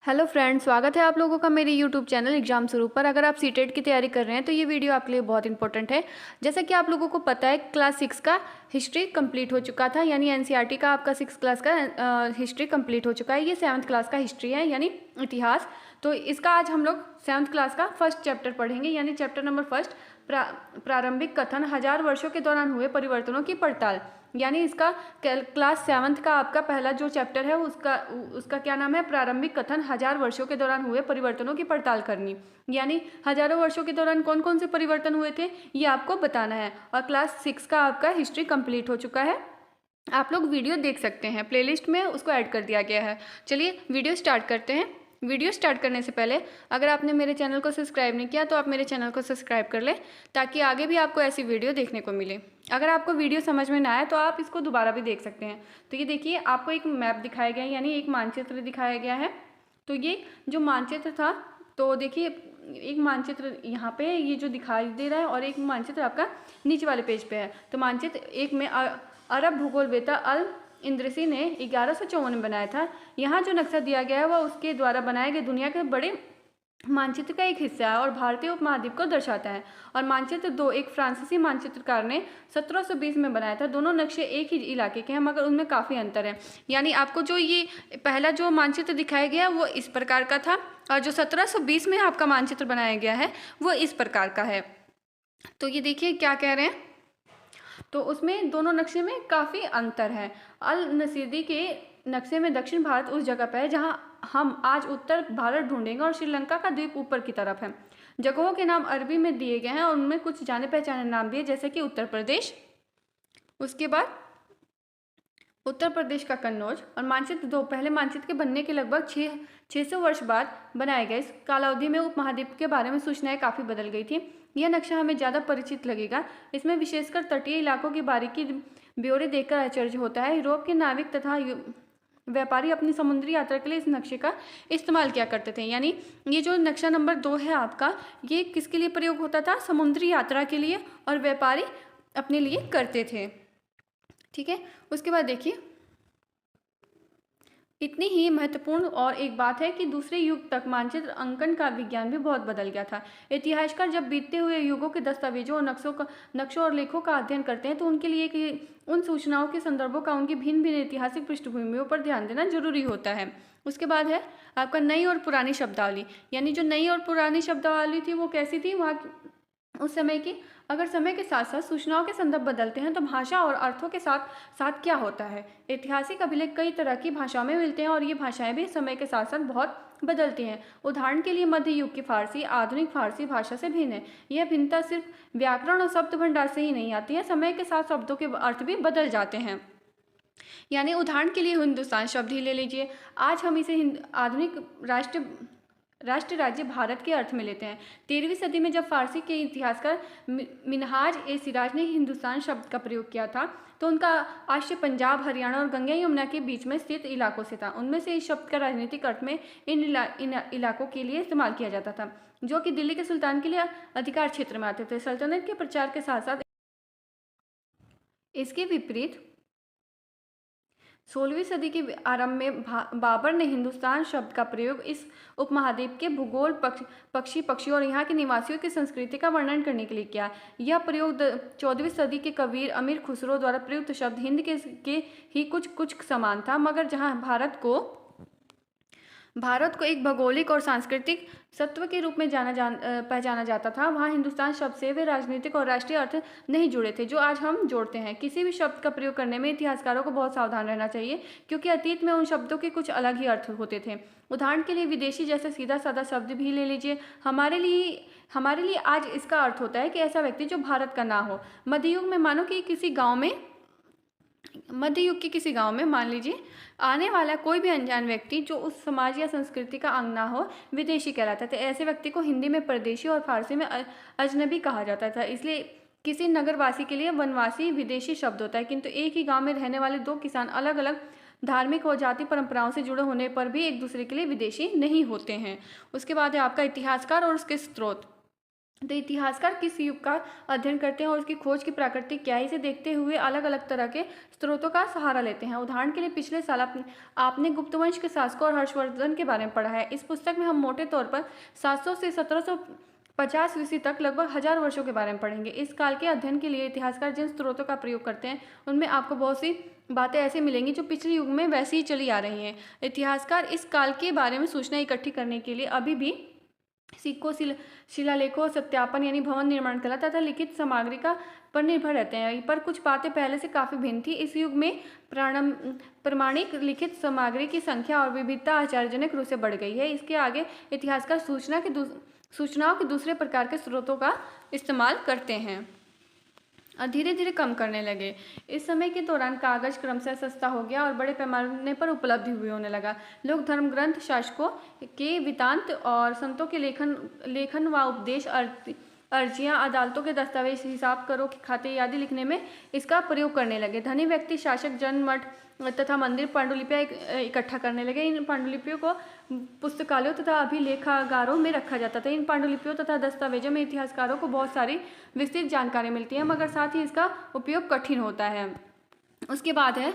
Hello friends, स्वागत है आप लोगों का मेरे यूट्यूब चैनल एग्जाम शुरू पर। अगर आप सीटेट की तैयारी कर रहे हैं तो ये वीडियो आपके लिए बहुत इंपॉर्टेंट है। जैसा कि आप लोगों को पता है, क्लास 6 का हिस्ट्री कंप्लीट हो चुका था, यानी एनसीईआरटी का आपका 6 क्लास का हिस्ट्री कंप्लीट हो चुका है। ये 7th क्लास का हिस्ट्री है, यानी इतिहास। तो इसका आज हम लोग 7th क्लास का फर्स्ट चैप्टर पढ़ेंगे, यानी चैप्टर नंबर फर्स्ट, प्रारंभिक कथन, हजार वर्षों के दौरान हुए परिवर्तनों की पड़ताल। यानी इसका क्लास 7th का आपका पहला जो चैप्टर है उसका क्या नाम है? प्रारंभिक कथन, हजार वर्षों के दौरान हुए परिवर्तनों की पड़ताल करनी। यानी हजारों वर्षों के दौरान कौन कौन से परिवर्तन हुए थे ये आपको बताना है। और क्लास 6 का आपका हिस्ट्री कंप्लीट हो चुका है। आप लोग वीडियो देख सकते हैं, प्लेलिस्ट में उसको ऐड कर दिया गया है। चलिए वीडियो स्टार्ट करते हैं। वीडियो स्टार्ट करने से पहले अगर आपने मेरे चैनल को सब्सक्राइब नहीं किया तो आप मेरे चैनल को सब्सक्राइब कर लें, ताकि आगे भी आपको ऐसी वीडियो देखने को मिले। अगर आपको वीडियो समझ में ना आए तो आप इसको दोबारा भी देख सकते हैं। तो ये देखिए, आपको एक मैप दिखाया गया है, यानी एक मानचित्र दिखाया गया है। तो ये जो मानचित्र था, तो देखिए एक मानचित्र यहाँ पे ये जो दिखाई दे रहा है, और एक मानचित्र आपका नीचे वाले पेज पे है। तो मानचित्र एक में अरब भूगोलवेत्ता अल इंद्रसी ने 1154 में बनाया था। यहाँ जो नक्शा दिया गया है वह उसके द्वारा बनाए गए दुनिया के बड़े मानचित्र का एक हिस्सा है और भारतीय उपमहाद्वीप को दर्शाता है। और मानचित्र 2 एक फ्रांसीसी मानचित्रकार ने 1720 में बनाया था। दोनों नक्शे एक ही इलाके के हैं, मगर उनमें काफ़ी अंतर है। यानी आपको जो ये पहला जो मानचित्र दिखाया गया वो इस प्रकार का था, और जो 1720 में आपका मानचित्र बनाया गया है वो इस प्रकार का है। तो ये देखिए क्या कह रहे हैं, तो उसमें दोनों नक्शे में काफ़ी अंतर है। अल नसीदी के नक्शे में दक्षिण भारत उस जगह पर है जहां हम आज उत्तर भारत ढूंढेंगे, और श्रीलंका का द्वीप ऊपर की तरफ है। जगहों के नाम अरबी में दिए गए हैं और उनमें कुछ जाने पहचाने नाम दिए, जैसे कि उत्तर प्रदेश, उसके बाद उत्तर प्रदेश का कन्नौज। और मानचित्र 2 पहले मानचित्र के बनने के लगभग 600 वर्ष बाद बनाया गया। इस कालावधि में उपमहाद्वीप के बारे में सूचनाएं काफ़ी बदल गई थी। यह नक्शा हमें ज़्यादा परिचित लगेगा। इसमें विशेषकर तटीय इलाकों की बारीकी ब्यौरे देखकर आश्चर्य होता है। यूरोप के नाविक तथा व्यापारी अपनी समुद्री यात्रा के लिए इस नक्शे का इस्तेमाल किया करते थे। यानी ये जो नक्शा नंबर 2 है आपका, ये किसके लिए प्रयोग होता था? समुद्री यात्रा के लिए, और व्यापारी अपने लिए करते थे। ठीक है, उसके बाद देखिए, इतनी ही महत्वपूर्ण और एक बात है कि दूसरे युग तक मानचित्र अंकन का विज्ञान भी बहुत बदल गया था। इतिहासकार जब बीतते हुए युगों के दस्तावेजों और नक्शों और लेखों का अध्ययन करते हैं तो उनके लिए कि उन सूचनाओं के संदर्भों का उनकी भिन्न भिन्न ऐतिहासिक पृष्ठभूमियों पर ध्यान देना जरूरी होता है। उसके बाद है आपका नई और पुरानी शब्दावली। यानी जो नई और पुरानी शब्दावली थी वो कैसी थी? वहाँ उस समय की, अगर समय के साथ साथ सूचनाओं के संदर्भ बदलते हैं तो भाषा और अर्थों के साथ साथ क्या होता है? ऐतिहासिक अभिलेख कई तरह की भाषाओं में मिलते हैं और ये भाषाएं भी समय के साथ साथ बहुत बदलती हैं। उदाहरण के लिए मध्य युग की फारसी आधुनिक फारसी भाषा से भिन्न है। यह भिन्नता सिर्फ व्याकरण और शब्द भंडार से ही नहीं आती है, समय के साथ शब्दों के अर्थ भी बदल जाते हैं। यानी उदाहरण के लिए हिंदुस्तान शब्द ही ले लीजिए। आज हम इसे आधुनिक राष्ट्र राज्य भारत के अर्थ में लेते हैं। 13वीं सदी में जब फारसी के इतिहासकार मिनहाज ए सिराज ने हिंदुस्तान शब्द का प्रयोग किया था, तो उनका आश्रय पंजाब, हरियाणा और गंगा यमुना के बीच में स्थित इलाकों से था। उनमें से इस शब्द का राजनीतिक अर्थ में इन इलाकों के लिए इस्तेमाल किया जाता था, जो कि दिल्ली के सुल्तान के लिए अधिकार क्षेत्र में आते थे। सल्तनत के प्रचार के साथ साथ इसके विपरीत 16वीं सदी के आरंभ में बाबर ने हिंदुस्तान शब्द का प्रयोग इस उपमहाद्वीप के भूगोल, पक्षियों और यहाँ के निवासियों की संस्कृति का वर्णन करने के लिए किया। यह प्रयोग 14वीं सदी के कबीर अमीर खुसरो द्वारा प्रयुक्त शब्द हिंद के ही कुछ समान था, मगर जहाँ भारत को एक भौगोलिक और सांस्कृतिक सत्व के रूप में पहचाना जाता था, वहाँ हिंदुस्तान शब्द से वे राजनीतिक और राष्ट्रीय अर्थ नहीं जुड़े थे जो आज हम जोड़ते हैं। किसी भी शब्द का प्रयोग करने में इतिहासकारों को बहुत सावधान रहना चाहिए, क्योंकि अतीत में उन शब्दों के कुछ अलग ही अर्थ होते थे। उदाहरण के लिए विदेशी जैसे सीधा साधा शब्द भी ले लीजिए। हमारे लिए आज इसका अर्थ होता है कि ऐसा व्यक्ति जो भारत का ना हो। मध्ययुग में मानो कि मध्य युग के किसी गांव में मान लीजिए आने वाला कोई भी अनजान व्यक्ति जो उस समाज या संस्कृति का अंग ना हो, विदेशी कहलाता था। ऐसे व्यक्ति को हिंदी में परदेशी और फारसी में अजनबी कहा जाता था। इसलिए किसी नगरवासी के लिए वनवासी विदेशी शब्द होता है, किंतु एक ही गांव में रहने वाले दो किसान अलग अलग धार्मिक और जाति परंपराओं से जुड़े होने पर भी एक दूसरे के लिए विदेशी नहीं होते हैं। उसके बाद है आपका इतिहासकार और उसके स्रोत। तो इतिहासकार किस युग का अध्ययन करते हैं और उसकी खोज की प्राकृतिक क्या है, इसे देखते हुए अलग अलग तरह के स्रोतों का सहारा लेते हैं। उदाहरण के लिए पिछले साल आपने गुप्त वंश के शासकों और हर्षवर्धन के बारे में पढ़ा है। इस पुस्तक में हम मोटे तौर पर 700 से 1750 ईस्वी तक लगभग 1000 वर्षों के बारे में पढ़ेंगे। इस काल के अध्ययन के लिए इतिहासकार जिन स्रोतों का प्रयोग करते हैं उनमें आपको बहुत सी बातें ऐसी मिलेंगी जो पिछले युग में वैसी ही चली आ रही हैं। इतिहासकार इस काल के बारे में सूचना इकट्ठी करने के लिए अभी भी सिक्कों, शिलालेखों, सत्यापन यानी भवन निर्माण कला तथा लिखित सामग्री का पर निर्भर रहते हैं। पर कुछ बातें पहले से काफ़ी भिन्न थी। इस युग में प्रमाणिक लिखित सामग्री की संख्या और विविधता आश्चर्यजनक रूप से बढ़ गई है। इसके आगे इतिहासकार सूचनाओं के दूसरे प्रकार के स्रोतों का इस्तेमाल करते हैं और धीरे धीरे कम करने लगे। इस समय के दौरान कागज क्रमशः सस्ता हो गया और बड़े पैमाने पर उपलब्ध भी होने लगा। लोग धर्म ग्रंथ, शासकों के वृत्तांत और संतों के लेखन व उपदेश, अर्जियां, अदालतों के दस्तावेज, हिसाब, करों के खाते आदि लिखने में इसका प्रयोग करने लगे। धनी व्यक्ति, शासक, जन, मठ तथा मंदिर पांडुलिपियां इकट्ठा करने लगे। इन पांडुलिपियों को पुस्तकालयों तथा अभिलेखागारों में रखा जाता था। इन पांडुलिपियों तथा दस्तावेजों में इतिहासकारों को बहुत सारी विस्तृत जानकारी मिलती है, मगर साथ ही इसका उपयोग कठिन होता है। उसके बाद है,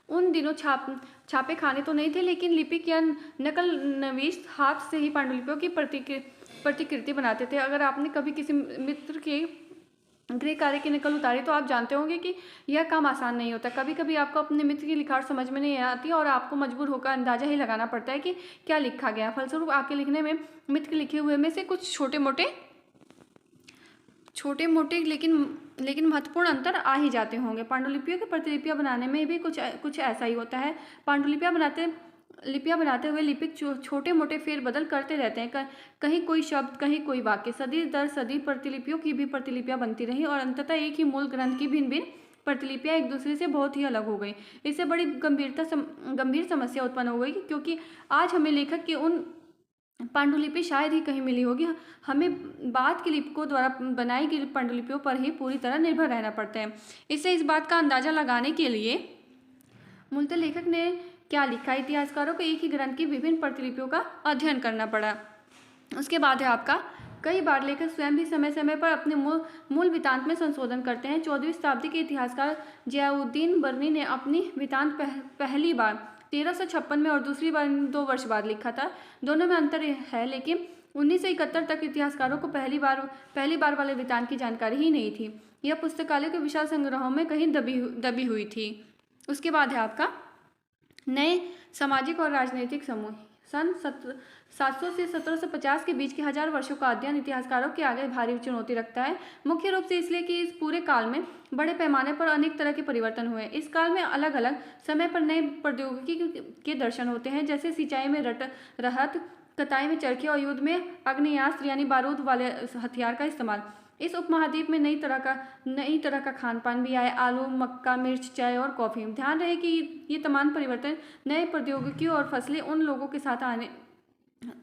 उन दिनों छापे खाने तो नहीं थे, लेकिन लिपिक या नकल नवीस हाथ से ही पांडुलिपियों की प्रतिकृति बनाते थे। अगर आपने कभी किसी मित्र के गृह कार्य की नकल उतारी तो आप जानते होंगे कि यह काम आसान नहीं होता। कभी कभी आपको अपने मित्र की लिखावट समझ में नहीं आती और आपको मजबूर होकर अंदाजा ही लगाना पड़ता है कि क्या लिखा गया। फलस्वरूप आपके लिखने में मित्र के लिखे हुए में से कुछ छोटे मोटे लेकिन महत्वपूर्ण अंतर आ ही जाते होंगे। पांडुलिपियों की प्रतिलिपियां बनाने में भी कुछ ऐसा ही होता है। पांडुलिपियां बनाते हुए लिपिक छोटे मोटे फेरबदल करते रहते हैं। कहीं कोई शब्द, कहीं कोई वाक्य। सदी दर सदी प्रतिलिपियों की भी प्रतिलिपियां बनती रही और अंततः एक ही मूल ग्रंथ की भिन्न भिन्न प्रतिलिपियां एक दूसरे से बहुत ही अलग हो गई। इससे बड़ी गंभीर समस्या उत्पन्न हो गई, क्योंकि आज हमें लेखक की उन पांडुलिपि शायद ही कहीं मिली होगी। हमें बाद के लिपिकों द्वारा बनाई गई पांडुलिपियों पर ही पूरी तरह निर्भर रहना पड़ता है। इससे इस बात का अंदाजा लगाने के लिए मूलतः लेखक ने क्या लिखा, इतिहासकारों को एक ही ग्रंथ की विभिन्न प्रतिलिपियों का अध्ययन करना पड़ा। उसके बाद है आपका, कई बार लेखक स्वयं भी समय समय पर अपने मूल वृत्तांत में संशोधन करते हैं। 14वीं शताब्दी के इतिहासकार जियाउद्दीन बर्नी ने अपनी वृत्तांत पहली बार 1356 में और दूसरी बार 2 वर्ष बाद लिखा था। दोनों में अंतर है, लेकिन 1971 तक इतिहासकारों को पहली बार वाले वृत्तांत की जानकारी ही नहीं थी। यह पुस्तकालयों के विशाल संग्रहों में कहीं दबी हुई थी। उसके बाद है आपका, नए सामाजिक और राजनीतिक समूह। सन 700 से 1750 के बीच के 1000 वर्षों का अध्ययन इतिहासकारों के आगे भारी चुनौती रखता है। मुख्य रूप से इसलिए कि इस पूरे काल में बड़े पैमाने पर अनेक तरह के परिवर्तन हुए। इस काल में अलग अलग समय पर नए प्रौद्योगिकी के दर्शन होते हैं, जैसे सिंचाई में रहत, कताई में चरखे और युद्ध में आग्नेयास्त्र यानी बारूद वाले हथियार का इस्तेमाल। इस उपमहाद्वीप में नई तरह का खान पान भी आए, आलू, मक्का, मिर्च, चाय और कॉफ़ी। ध्यान रहे कि ये तमाम परिवर्तन नए प्रौद्योगिकी और फसलें उन लोगों के साथ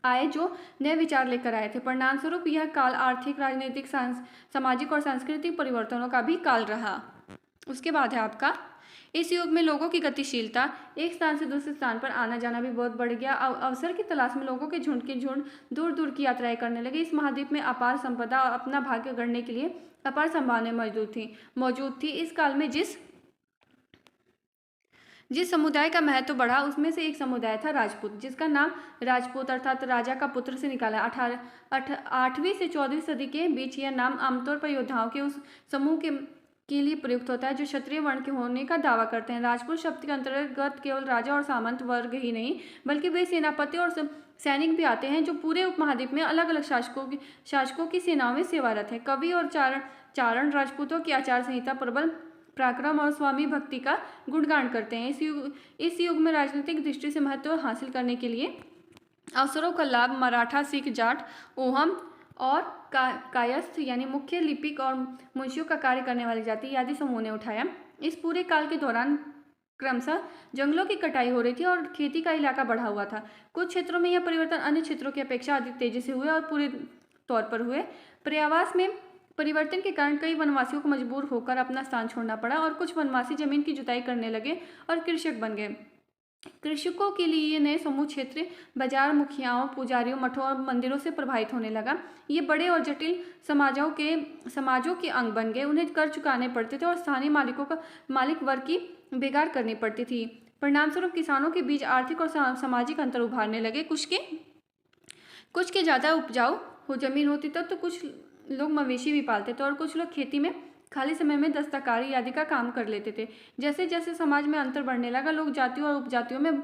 आए जो नए विचार लेकर आए थे। परिणाम स्वरूप यह काल आर्थिक, राजनीतिक, सामाजिक और सांस्कृतिक परिवर्तनों का भी काल रहा। उसके बाद है आपका, इस युग में लोगों की गतिशीलता, एक स्थान से दूसरे स्थान पर आना जाना भी बहुत बढ़ गया। अवसर की तलाश में लोगों के झुंड दूर दूर की यात्राएं करने लगे। इस महाद्वीप में अपार संपदा और अपना भाग्य गढ़ने के लिए अपार संभावनाएं मौजूद थी। इस काल में जिस समुदाय का महत्व बढ़ा उसमें से एक समुदाय था राजपूत, जिसका नाम राजपूत अर्थात राजा का पुत्र से निकाला। 8वीं से 14वीं सदी के बीच यह नाम आमतौर पर योद्धाओं के उस समूह के लिए प्रयुक्त होता है जो क्षत्रिय वर्ण के होने का दावा करते हैं। राजपूत शब्द के अंतर्गत केवल राजा और सामंत वर्ग ही नहीं, बल्कि वे सेनापति और सैनिक भी आते हैं जो पूरे उपमहाद्वीप में अलग अलग शासकों की सेनाओं में सेवारत हैं। कवि और चारण राजपूतों की आचार संहिता, प्रबल पराक्रम और स्वामी भक्ति का गुणगान करते हैं। इस युग में राजनीतिक दृष्टि से महत्व हासिल करने के लिए अवसरों का लाभ मराठा, सिख, जाट, ओहम और कायस्थ यानी मुख्य लिपिक और मुंशियों का कार्य करने वाली जाति आदि समूह ने उठाया। इस पूरे काल के दौरान क्रमशः जंगलों की कटाई हो रही थी और खेती का इलाका बढ़ा हुआ था। कुछ क्षेत्रों में यह परिवर्तन अन्य क्षेत्रों की अपेक्षा अधिक तेजी से हुए और पूरे तौर पर हुए। पर्यावास में परिवर्तन के कारण कई वनवासियों को मजबूर होकर अपना स्थान छोड़ना पड़ा और कुछ वनवासी जमीन की जुताई करने लगे और कृषक बन गए। कृषकों के लिए ये नए समूह क्षेत्र बाजार, मुखियाओं, पुजारियों, मठों और मंदिरों से प्रभावित होने लगा। ये बड़े और जटिल समाजों के अंग बन गए। उन्हें कर चुकाने पड़ते थे और स्थानीय मालिक वर्ग की बेगार करनी पड़ती थी। परिणामस्वरूप किसानों के बीच आर्थिक और सामाजिक अंतर उभारने लगे। कुछ के ज़्यादा उपजाऊ जमीन होती तब तो कुछ लोग मवेशी भी पालते थे और कुछ लोग खेती में खाली समय में दस्तकारी आदि का काम कर लेते थे। जैसे जैसे समाज में अंतर बढ़ने लगा, लोग जातियों और उपजातियों में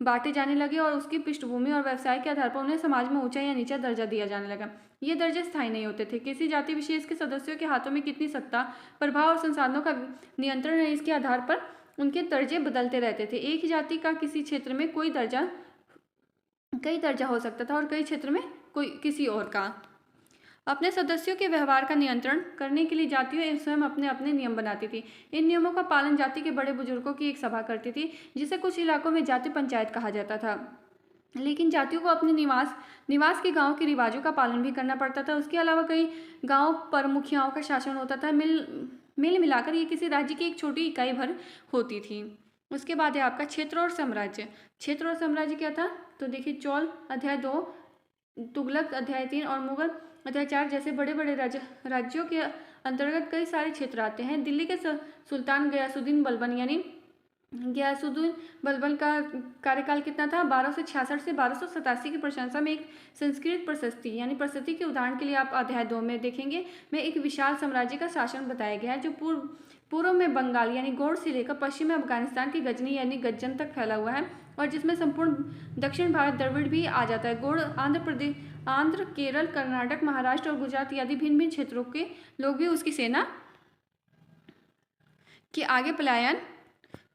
बांटे जाने लगे और उसकी पृष्ठभूमि और व्यवसाय के आधार पर उन्हें समाज में ऊंचा या नीचा दर्जा दिया जाने लगा। ये दर्जे स्थायी नहीं होते थे। किसी जाति विशेष के सदस्यों के हाथों में कितनी सत्ता, प्रभाव और संसाधनों का नियंत्रण है, इसके आधार पर उनके दर्जे बदलते रहते थे। एक ही जाति का किसी क्षेत्र में कई दर्जा हो सकता था और कई क्षेत्र में कोई किसी और का। अपने सदस्यों के व्यवहार का नियंत्रण करने के लिए जातियां स्वयं अपने अपने नियम बनाती थी। इन नियमों का पालन जाति के बड़े बुजुर्गों की एक सभा करती थी, जिसे कुछ इलाकों में जाति पंचायत कहा जाता था। लेकिन जातियों को अपने निवास के गांव के रिवाजों का पालन भी करना पड़ता था। उसके अलावा कई गांव पर मुखियाओं का शासन होता था। मिल मिलाकर ये किसी राज्य की एक छोटी इकाई भर होती थी। उसके बाद है आपका क्षेत्र और साम्राज्य। क्षेत्र और साम्राज्य क्या था? तो देखिए, चोल अध्याय 2, तुगलक अध्याय 3 और मुगल अध्याय 4 जैसे बड़े बड़े राज्यों के अंतर्गत कई सारे क्षेत्र आते हैं। दिल्ली के सुल्तान गयासुद्दीन बलबन का कार्यकाल कितना था? 1266 से 1287 की प्रशंसा में एक संस्कृत प्रशस्ति यानी प्रशस्ति के उदाहरण के लिए आप अध्याय 2 में देखेंगे में एक विशाल साम्राज्य का शासन बताया गया है, जो पूर्व में बंगाल यानी गौड़ से लेकर पश्चिम में अफगानिस्तान की गजनी यानी गज्जन तक फैला हुआ है और जिसमें संपूर्ण दक्षिण भारत द्रविड़ भी आ जाता है। गौड़ आंध्र, केरल, कर्नाटक, महाराष्ट्र और गुजरात आदि भिन्न भिन्न क्षेत्रों के लोग भी उसकी सेना के आगे पलायन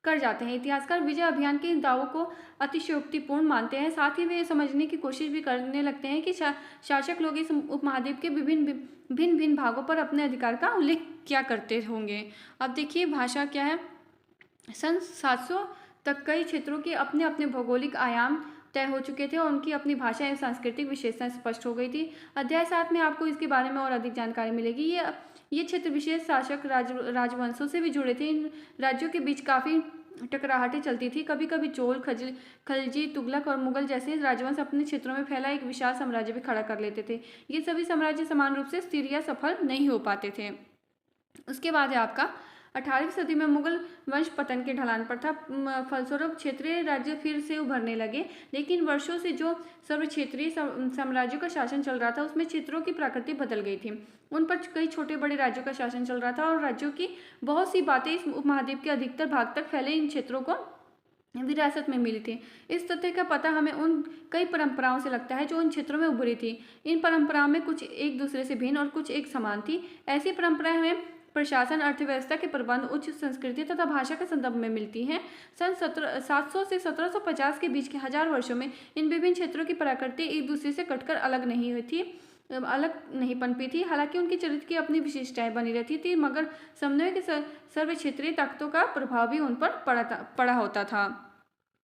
कर जाते हैं। इतिहासकार विजय अभियान के इन दावों को अतिशयोक्तिपूर्ण मानते हैं। साथ ही वे समझने की कोशिश भी करने लगते हैं कि शासक लोग इस उपमहाद्वीप के भिन्न भागों पर अपने अधिकार का उल्लेख क्या करते होंगे। अब देखिए, भाषा क्या है। सन 700 तक कई क्षेत्रों के अपने अपने भौगोलिक आयाम तय हो चुके थे और उनकी अपनी भाषा एवं सांस्कृतिक विशेषताएं स्पष्ट हो गई थी। अध्याय 7 में आपको इसके बारे में और अधिक जानकारी मिलेगी। ये क्षेत्र विशेष शासक राजवंशों से भी जुड़े थे। इन राज्यों के बीच काफ़ी टकराहटें चलती थी। कभी कभी चोल, खलजी, तुगलक और मुगल जैसे राजवंश अपने क्षेत्रों में फैला एक विशाल साम्राज्य भी खड़ा कर लेते थे। ये सभी साम्राज्य समान रूप से स्थिर या सफल नहीं हो पाते थे। उसके बाद है आपका 18वीं सदी में मुगल वंश पतन के ढलान पर था। फलस्वरूप क्षेत्रीय राज्य फिर से उभरने लगे, लेकिन वर्षों से जो सर्व क्षेत्रीय साम्राज्यों का शासन चल रहा था उसमें क्षेत्रों की प्रकृति बदल गई थी। उन पर कई छोटे बड़े राज्यों का शासन चल रहा था और राज्यों की बहुत सी बातें इस उपमहाद्वीप के अधिकतर भाग तक फैले इन क्षेत्रों को विरासत में मिली थी। इस तथ्य का पता हमें उन कई परंपराओं से लगता है जो उन क्षेत्रों में उभरी थी। इन परंपराओं में कुछ एक दूसरे से भिन्न और कुछ एक समान थी। ऐसी परंपराएं हमें प्रशासन, अर्थव्यवस्था के प्रबंध, उच्च संस्कृति तथा भाषा के संदर्भ में मिलती हैं। सन 700 से 1750 के बीच के 1000 वर्षों में इन विभिन्न क्षेत्रों की प्रकृति एक दूसरे से कटकर अलग नहीं पनपी थी। हालांकि उनके चरित्र की अपनी विशेषताएं बनी रहती थी, मगर समन्वय के सर्व क्षेत्रीय ताकतों का प्रभाव भी उन पर पड़ा होता था।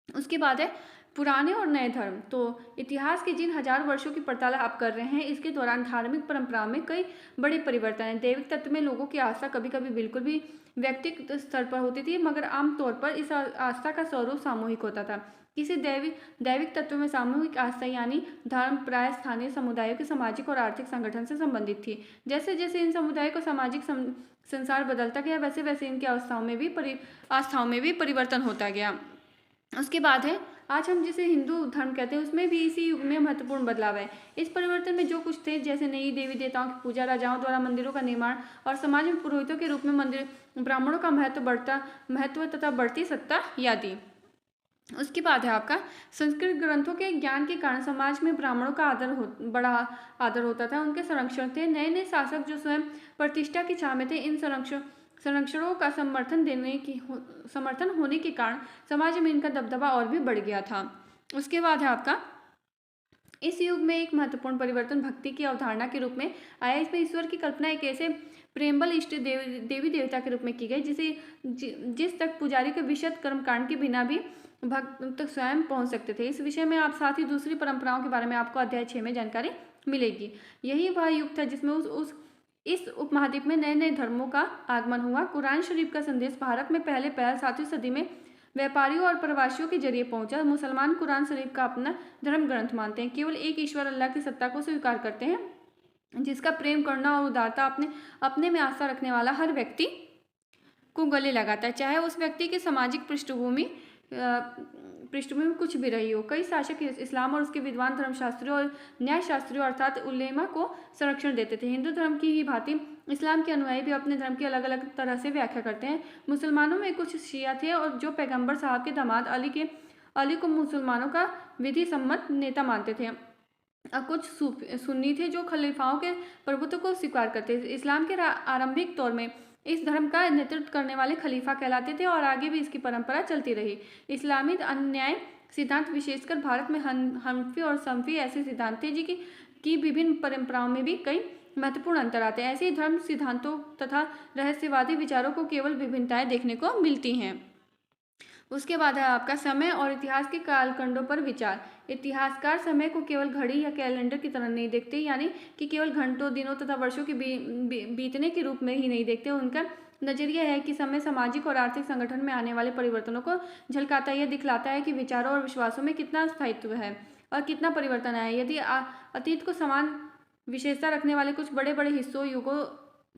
उसके बाद है पुराने और नए धर्म। तो इतिहास के जिन 1000 वर्षों की पड़ताल आप कर रहे हैं, इसके दौरान धार्मिक परंपराओं में कई बड़े परिवर्तन हैं। दैविक तत्व में लोगों की आस्था कभी कभी बिल्कुल भी व्यक्तिगत स्तर पर होती थी, मगर आमतौर पर इस आस्था का स्वरूप सामूहिक होता था। किसी दैविक तत्व में सामूहिक आस्था यानी धर्म प्राय स्थानीय समुदायों के सामाजिक और आर्थिक संगठन से संबंधित थी। जैसे जैसे इन समुदायों का सामाजिक संसार बदलता गया, वैसे वैसे इनकी आस्थाओं में भी परिवर्तन होता गया। उसके बाद है आज हम जिसे हिंदू धर्म कहते हैं, उसमें भी इसी युग में महत्वपूर्ण बदलाव है। इस परिवर्तन में जो कुछ थे, जैसे नई देवी देवताओं की पूजा, राजाओं द्वारा मंदिरों का निर्माण और समाज में पुरोहितों के रूप में मंदिर, ब्राह्मणों का महत्व तथा बढ़ती सत्ता आदि। उसके बाद है आपका संस्कृत ग्रंथों के ज्ञान के कारण समाज में ब्राह्मणों का बड़ा आदर होता था। उनके संरक्षण थे। नए नए शासक जो स्वयं प्रतिष्ठा की चाह में थे, इन संरक्षणों का समर्थन होने के कारण समाज में इनका दबदबा और भी बढ़ गया था। उसके बाद है आपका इस युग में एक महत्वपूर्ण परिवर्तन भक्ति की अवधारणा के रूप में आया। इसमें ईश्वर की कल्पना एक ऐसे प्रेमबल इष्ट देवी देवता के रूप में की गई जिस तक पुजारी के विशद कर्मकांड के बिना भी भक्त तक स्वयं पहुंच सकते थे। इस विषय में आप साथ ही दूसरी परंपराओं के बारे में आपको अध्याय 6 में जानकारी मिलेगी। यही वह युग था जिसमें इस उपमहाद्वीप में नए नए धर्मों का आगमन हुआ। कुरान शरीफ का संदेश भारत में पहले 7वीं सदी में व्यापारियों और प्रवासियों के जरिए पहुंचा। मुसलमान कुरान शरीफ का अपना धर्म ग्रंथ मानते हैं, केवल एक ईश्वर अल्लाह की सत्ता को स्वीकार करते हैं, जिसका प्रेम, करुणा और उदारता अपने अपने में आस्था रखने वाला हर व्यक्ति को गले लगाता है, चाहे उस व्यक्ति की सामाजिक पृष्ठभूमि में कुछ भी रही हो। कई शासक इस्लाम और उसके विद्वान धर्मशास्त्रियों और न्यायशास्त्रियों अर्थात उलेमा को संरक्षण देते थे। हिंदू धर्म की ही भांति इस्लाम के अनुयायी भी अपने धर्म की अलग अलग तरह से व्याख्या करते हैं। मुसलमानों में कुछ शिया थे और जो पैगंबर साहब के दामाद अली को मुसलमानों का विधि सम्मत नेता मानते थे। कुछ सुन्नी थे जो खलीफाओं के प्रभुत्व को स्वीकार करते थे। इस्लाम के आरंभिक दौर में इस धर्म का नेतृत्व करने वाले खलीफा कहलाते थे और आगे भी इसकी परंपरा चलती रही। इस्लामी अन्याय सिद्धांत विशेषकर भारत में हनफी और संफी ऐसे सिद्धांत थे की विभिन्न परंपराओं में भी कई महत्वपूर्ण अंतर आते हैं। ऐसे ही धर्म सिद्धांतों तथा रहस्यवादी विचारों को केवल विभिन्नताएं देखने को मिलती हैं। उसके बाद है आपका समय और इतिहास के कालखंडों पर विचार। इतिहासकार समय को केवल घड़ी या कैलेंडर की तरह नहीं देखते, यानी कि केवल घंटों, दिनों तथा वर्षों के बीतने के रूप में ही नहीं देखते। उनका नजरिया है कि समय सामाजिक और आर्थिक संगठन में आने वाले परिवर्तनों को झलकाता, यह दिखलाता है कि विचारों और विश्वासों में कितना स्थायित्व है और कितना परिवर्तन आया। यदि अतीत को समान विशेषता रखने वाले कुछ बड़े बड़े हिस्सों, युगों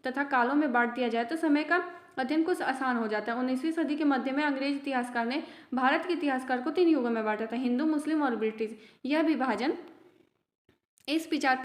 तथा कालों में बांट दिया जाए तो समय का अध्ययन कुछ आसान हो जाता है। 19वीं सदी के मध्य में अंग्रेज इतिहासकार ने भारत के इतिहासकार को 3 युगों में बांटा था, हिंदू, मुस्लिम और ब्रिटिश। यह विभाजन इस विचार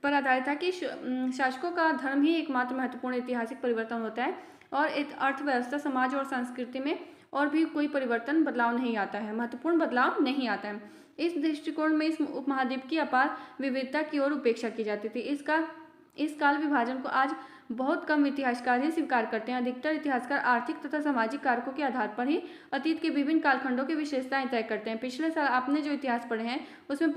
पर आधारित था कि शासकों का धर्म ही एकमात्र महत्वपूर्ण ऐतिहासिक परिवर्तन होता है और अर्थव्यवस्था, समाज और संस्कृति में और भी कोई परिवर्तन, बदलाव नहीं आता है, महत्वपूर्ण बदलाव नहीं आता है। इस दृष्टिकोण में इस उपमहाद्वीप की अपार विविधता की ओर उपेक्षा की जाती थी। इस काल विभाजन को आज बहुत कम इतिहासकार ही स्वीकार करते हैं। अधिकतर इतिहासकार आर्थिक तथा सामाजिक कारकों के आधार पर ही अतीत के विभिन्न कालखंडों की विशेषताएं तय करते हैं। पिछले साल आपने जो इतिहास पढ़े हैं उसमें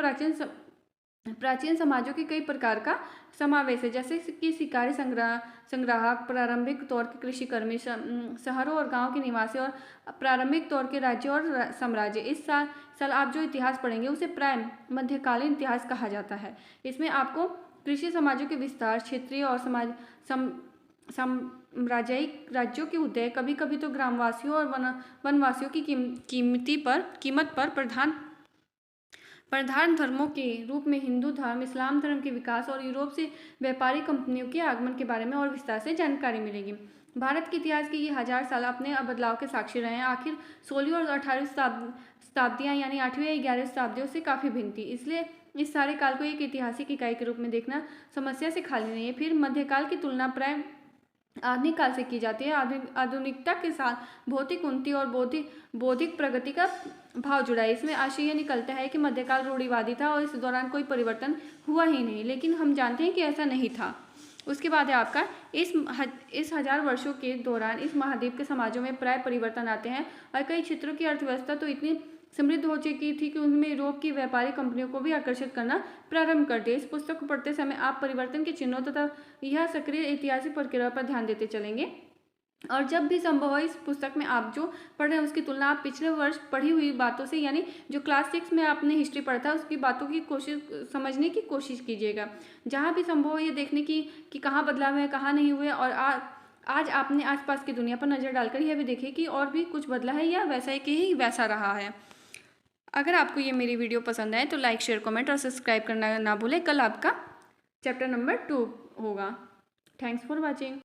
प्राचीन समाजों के कई प्रकार का समावेश है, जैसे कि शिकारी, संग्राहक, प्रारंभिक तौर के कृषिकर्मी, शहरों और गांव के निवासी और प्रारंभिक तौर के राज्य और साम्राज्य। इस साल आप जो इतिहास पढ़ेंगे उसे प्राय मध्यकालीन इतिहास कहा जाता है। इसमें आपको कृषि समाजों के विस्तार, क्षेत्रीय और साम्राज्यिक राज्यों के उदय, कभी कभी तो ग्रामवासियों और वनवासियों की कीमत पर प्रधान धर्मों के रूप में हिंदू धर्म, इस्लाम धर्म के विकास और यूरोप से व्यापारी कंपनियों के आगमन के बारे में और विस्तार से जानकारी मिलेगी। भारत के इतिहास के ये 1000 साल अपने बदलाव के साक्षी रहे हैं। आखिर 16वीं और 18वीं शताब्दियाँ यानी 8वीं या 11वीं शताब्दियों से काफ़ी भिन्न थी। इसलिए इस सारे काल को एक ऐतिहासिक इकाई के रूप में देखना समस्या से खाली नहीं है। फिर मध्यकाल की तुलना प्राय आधुनिक काल से की जाती है। आधुनिकता के साथ भौतिक उन्नति और बौद्धिक प्रगति का भाव जुड़ा है। इसमें आशय यह निकलता है कि मध्यकाल रूढ़िवादी था और इस दौरान कोई परिवर्तन हुआ ही नहीं, लेकिन हम जानते हैं कि ऐसा नहीं था। उसके बाद है आपका इस 1000 वर्षों के दौरान इस महाद्वीप के समाजों में प्राय परिवर्तन आते हैं और कई क्षेत्रों की अर्थव्यवस्था तो इतनी समृद्ध हो चुकी थी कि उनमें यूरोप की व्यापारी कंपनियों को भी आकर्षित करना प्रारंभ कर दिया। इस पुस्तक को पढ़ते समय आप परिवर्तन के चिन्हों तथा यह सक्रिय ऐतिहासिक प्रक्रिया पर ध्यान देते चलेंगे और जब भी संभव हो इस पुस्तक में आप जो पढ़ रहे हैं उसकी तुलना आप पिछले वर्ष पढ़ी हुई बातों से, यानी जो क्लास 6 में आपने हिस्ट्री पढ़ा था उसकी बातों की समझने की कोशिश कीजिएगा। जहाँ भी संभव हो ये देखने की कि कहाँ बदलाव है, कहाँ नहीं हुए, और आज आपने आसपास की दुनिया पर नज़र डालकर यह भी देखे कि और भी कुछ बदला है या वैसा ही वैसा रहा है। अगर आपको ये मेरी वीडियो पसंद आए तो लाइक, शेयर, कमेंट और सब्सक्राइब करना ना भूलें। कल आपका चैप्टर नंबर 2 होगा। Thanks for watching.